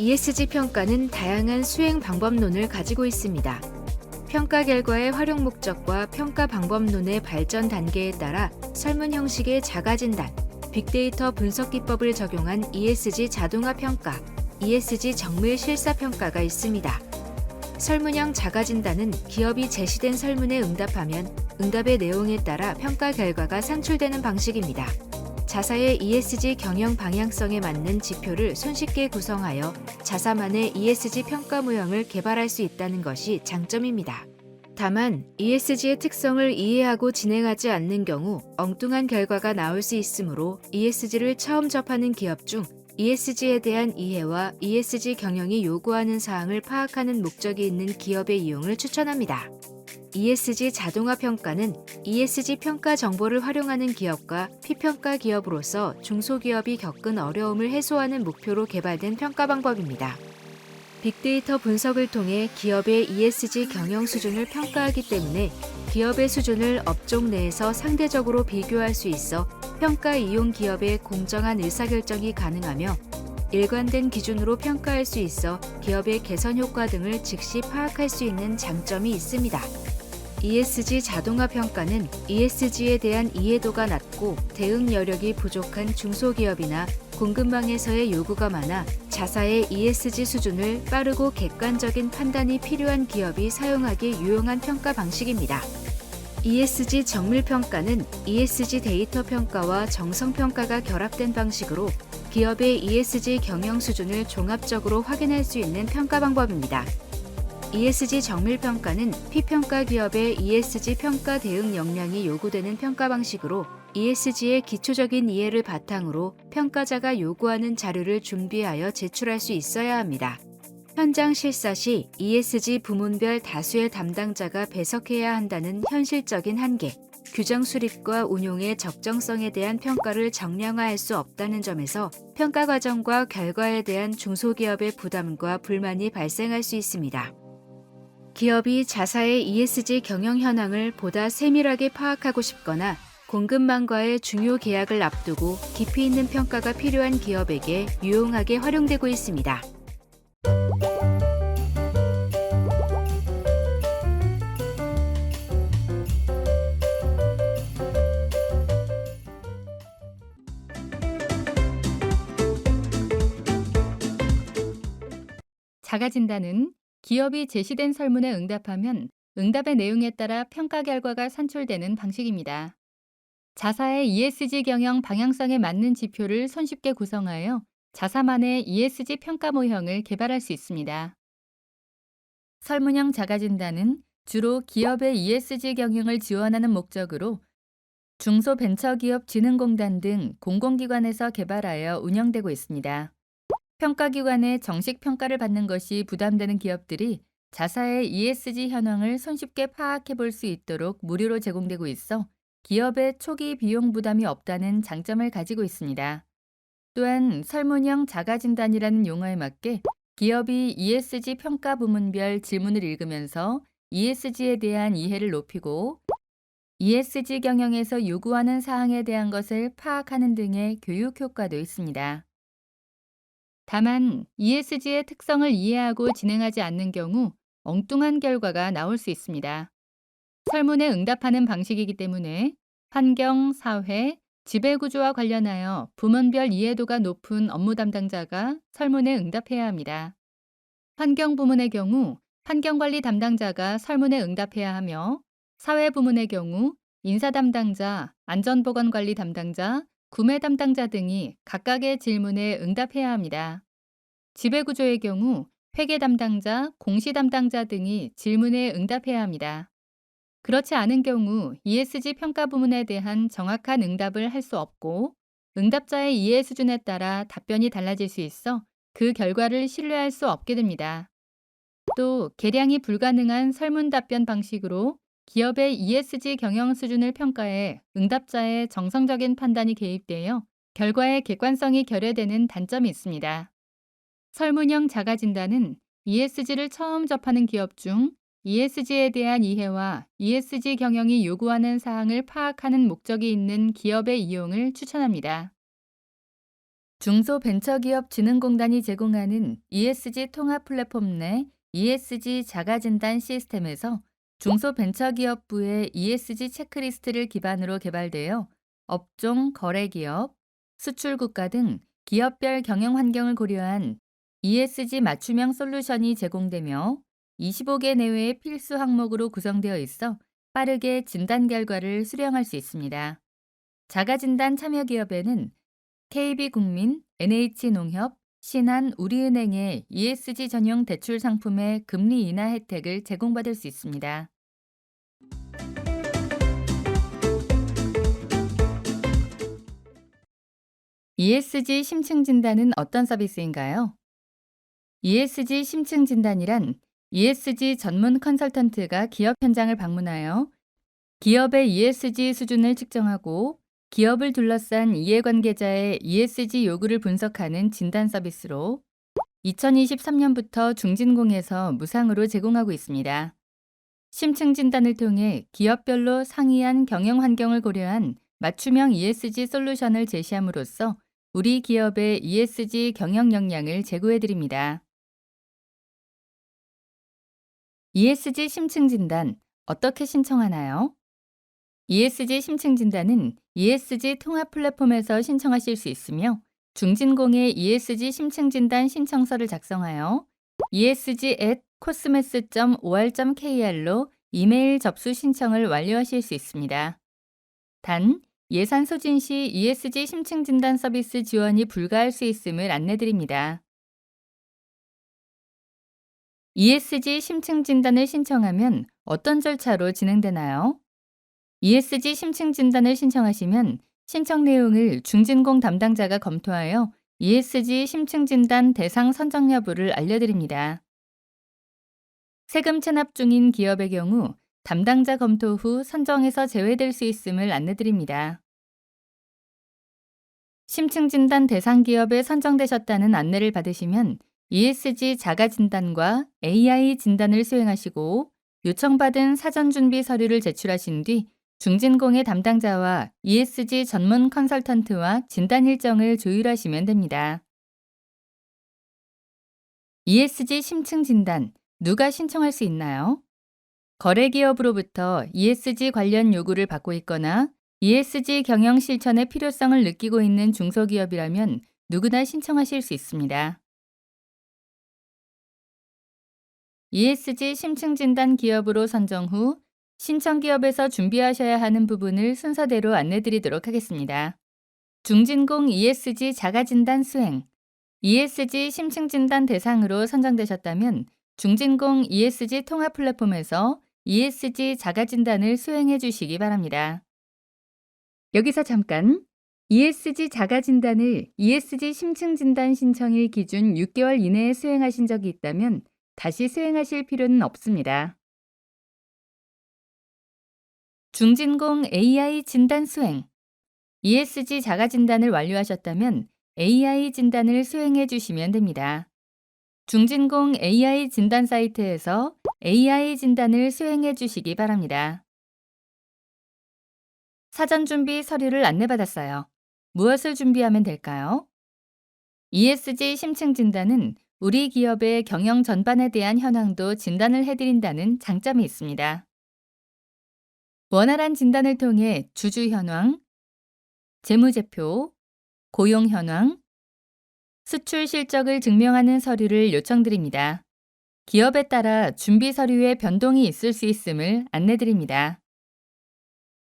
ESG 평가는 다양한 수행 방법론을 가지고 있습니다. 평가 결과의 활용 목적과 평가 방법론의 발전 단계에 따라 설문 형식의 자가진단, 빅데이터 분석 기법을 적용한 ESG 자동화 평가, ESG 정밀 실사 평가가 있습니다. 설문형 자가진단은 기업이 제시된 설문에 응답하면 응답의 내용에 따라 평가 결과가 산출되는 방식입니다. 자사의 ESG 경영 방향성에 맞는 지표를 손쉽게 구성하여 자사만의 ESG 평가 모형을 개발할 수 있다는 것이 장점입니다. 다만 ESG의 특성을 이해하고 진행하지 않는 경우 엉뚱한 결과가 나올 수 있으므로 ESG를 처음 접하는 기업 중 ESG에 대한 이해와 ESG 경영이 요구하는 사항을 파악하는 목적이 있는 기업의 이용을 추천합니다. ESG 자동화 평가는 ESG 평가 정보를 활용하는 기업과 피평가 기업으로서 중소기업이 겪은 어려움을 해소하는 목표로 개발된 평가 방법입니다. 빅데이터 분석을 통해 기업의 ESG 경영 수준을 평가하기 때문에 기업의 수준을 업종 내에서 상대적으로 비교할 수 있어 평가 이용 기업의 공정한 의사결정이 가능하며 일관된 기준으로 평가할 수 있어 기업의 개선 효과 등을 즉시 파악할 수 있는 장점이 있습니다. ESG 자동화 평가는 ESG에 대한 이해도가 낮고 대응 여력이 부족한 중소기업이나 공급망에서의 요구가 많아 자사의 ESG 수준을 빠르고 객관적인 판단이 필요한 기업이 사용하기 유용한 평가 방식입니다. ESG 정밀 평가는 ESG 데이터 평가와 정성 평가가 결합된 방식으로 기업의 ESG 경영 수준을 종합적으로 확인할 수 있는 평가 방법입니다. ESG 정밀 평가는 피평가 기업의 ESG 평가 대응 역량이 요구되는 평가 방식으로 ESG의 기초적인 이해를 바탕으로 평가자가 요구하는 자료를 준비하여 제출할 수 있어야 합니다. 현장 실사 시 ESG 부문별 다수의 담당자가 배석해야 한다는 현실적인 한계, 규정 수립과 운용의 적정성에 대한 평가를 정량화할 수 없다는 점에서 평가 과정과 결과에 대한 중소기업의 부담과 불만이 발생할 수 있습니다. 기업이 자사의 ESG 경영 현황을 보다 세밀하게 파악하고 싶거나 공급망과의 중요 계약을 앞두고 깊이 있는 평가가 필요한 기업에게 유용하게 활용되고 있습니다. 자가진단은 기업이 제시된 설문에 응답하면 응답의 내용에 따라 평가 결과가 산출되는 방식입니다. 자사의 ESG 경영 방향성에 맞는 지표를 손쉽게 구성하여 자사만의 ESG 평가 모형을 개발할 수 있습니다. 설문형 자가진단은 주로 기업의 ESG 경영을 지원하는 목적으로 중소벤처기업진흥공단 등 공공기관에서 개발하여 운영되고 있습니다. 평가기관의 정식 평가를 받는 것이 부담되는 기업들이 자사의 ESG 현황을 손쉽게 파악해 볼 수 있도록 무료로 제공되고 있어 기업의 초기 비용 부담이 없다는 장점을 가지고 있습니다. 또한 설문형 자가진단이라는 용어에 맞게 기업이 ESG 평가 부문별 질문을 읽으면서 ESG에 대한 이해를 높이고 ESG 경영에서 요구하는 사항에 대한 것을 파악하는 등의 교육 효과도 있습니다. 다만 ESG의 특성을 이해하고 진행하지 않는 경우 엉뚱한 결과가 나올 수 있습니다. 설문에 응답하는 방식이기 때문에 환경, 사회, 지배구조와 관련하여 부문별 이해도가 높은 업무 담당자가 설문에 응답해야 합니다. 환경 부문의 경우 환경관리 담당자가 설문에 응답해야 하며 사회 부문의 경우 인사 담당자, 안전보건관리 담당자, 구매 담당자 등이 각각의 질문에 응답해야 합니다. 지배구조의 경우 회계 담당자, 공시 담당자 등이 질문에 응답해야 합니다. 그렇지 않은 경우 ESG 평가 부문에 대한 정확한 응답을 할 수 없고 응답자의 이해 수준에 따라 답변이 달라질 수 있어 그 결과를 신뢰할 수 없게 됩니다. 또 계량이 불가능한 설문 답변 방식으로 기업의 ESG 경영 수준을 평가해 응답자의 정성적인 판단이 개입되어 결과의 객관성이 결여되는 단점이 있습니다. 설문형 자가진단은 ESG를 처음 접하는 기업 중 ESG에 대한 이해와 ESG 경영이 요구하는 사항을 파악하는 목적이 있는 기업의 이용을 추천합니다. 중소벤처기업진흥공단이 제공하는 ESG 통합 플랫폼 내 ESG 자가진단 시스템에서 중소벤처기업부의 ESG 체크리스트를 기반으로 개발되어 업종, 거래기업, 수출국가 등 기업별 경영 환경을 고려한 ESG 맞춤형 솔루션이 제공되며 25개 내외의 필수 항목으로 구성되어 있어 빠르게 진단 결과를 수령할 수 있습니다. 자가진단 참여기업에는 KB국민, NH농협, 신한, 우리은행의 ESG 전용 대출 상품의 금리 인하 혜택을 제공받을 수 있습니다. ESG 심층 진단은 어떤 서비스인가요? ESG 심층 진단이란 ESG 전문 컨설턴트가 기업 현장을 방문하여 기업의 ESG 수준을 측정하고 기업을 둘러싼 이해관계자의 ESG 요구를 분석하는 진단 서비스로 2023년부터 중진공에서 무상으로 제공하고 있습니다. 심층 진단을 통해 기업별로 상이한 경영 환경을 고려한 맞춤형 ESG 솔루션을 제시함으로써 우리 기업의 ESG 경영 역량을 제고해 드립니다. ESG 심층 진단 어떻게 신청하나요? ESG 심층 진단은 ESG 통합 플랫폼에서 신청하실 수 있으며 중진공의 ESG 심층 진단 신청서를 작성하여 esg@cosmes.or.kr로 이메일 접수 신청을 완료하실 수 있습니다. 단, 예산 소진 시 ESG 심층 진단 서비스 지원이 불가할 수 있음을 안내드립니다. ESG 심층 진단을 신청하면 어떤 절차로 진행되나요? ESG 심층 진단을 신청하시면 신청 내용을 중진공 담당자가 검토하여 ESG 심층 진단 대상 선정 여부를 알려드립니다. 세금 체납 중인 기업의 경우 담당자 검토 후 선정에서 제외될 수 있음을 안내드립니다. 심층 진단 대상 기업에 선정되셨다는 안내를 받으시면 ESG 자가 진단과 AI 진단을 수행하시고 요청받은 사전 준비 서류를 제출하신 뒤 중진공의 담당자와 ESG 전문 컨설턴트와 진단 일정을 조율하시면 됩니다. ESG 심층 진단, 누가 신청할 수 있나요? 거래기업으로부터 ESG 관련 요구를 받고 있거나 ESG 경영 실천의 필요성을 느끼고 있는 중소기업이라면 누구나 신청하실 수 있습니다. ESG 심층 진단 기업으로 선정 후 신청 기업에서 준비하셔야 하는 부분을 순서대로 안내드리도록 하겠습니다. 중진공 ESG 자가진단 수행, ESG 심층 진단 대상으로 선정되셨다면 중진공 ESG 통합 플랫폼에서 ESG 자가진단을 수행해 주시기 바랍니다. 여기서 잠깐 ESG 자가진단을 ESG 심층 진단 신청일 기준 6개월 이내에 수행하신 적이 있다면 다시 수행하실 필요는 없습니다. 중진공 AI 진단 수행, ESG 자가 진단을 완료하셨다면 AI 진단을 수행해 주시면 됩니다. 중진공 AI 진단 사이트에서 AI 진단을 수행해 주시기 바랍니다. 사전 준비 서류를 안내받았어요. 무엇을 준비하면 될까요? ESG 심층 진단은 우리 기업의 경영 전반에 대한 현황도 진단을 해드린다는 장점이 있습니다. 원활한 진단을 통해 주주 현황, 재무제표, 고용 현황, 수출 실적을 증명하는 서류를 요청드립니다. 기업에 따라 준비 서류에 변동이 있을 수 있음을 안내드립니다.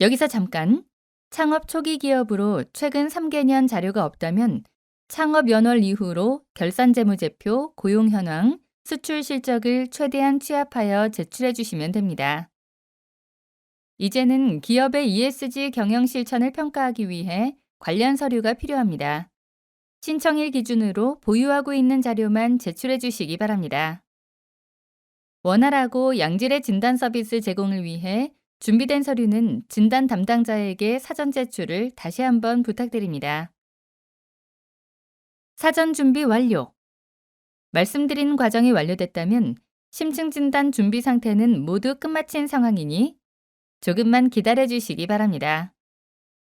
여기서 잠깐, 창업 초기 기업으로 최근 3개년 자료가 없다면 창업 연월 이후로 결산재무제표, 고용 현황, 수출 실적을 최대한 취합하여 제출해 주시면 됩니다. 이제는 기업의 ESG 경영 실천을 평가하기 위해 관련 서류가 필요합니다. 신청일 기준으로 보유하고 있는 자료만 제출해 주시기 바랍니다. 원활하고 양질의 진단 서비스 제공을 위해 준비된 서류는 진단 담당자에게 사전 제출을 다시 한번 부탁드립니다. 사전 준비 완료. 말씀드린 과정이 완료됐다면 심층 진단 준비 상태는 모두 끝마친 상황이니 조금만 기다려 주시기 바랍니다.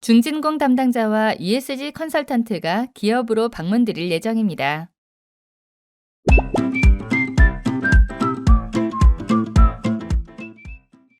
중진공 담당자와 ESG 컨설턴트가 기업으로 방문 드릴 예정입니다.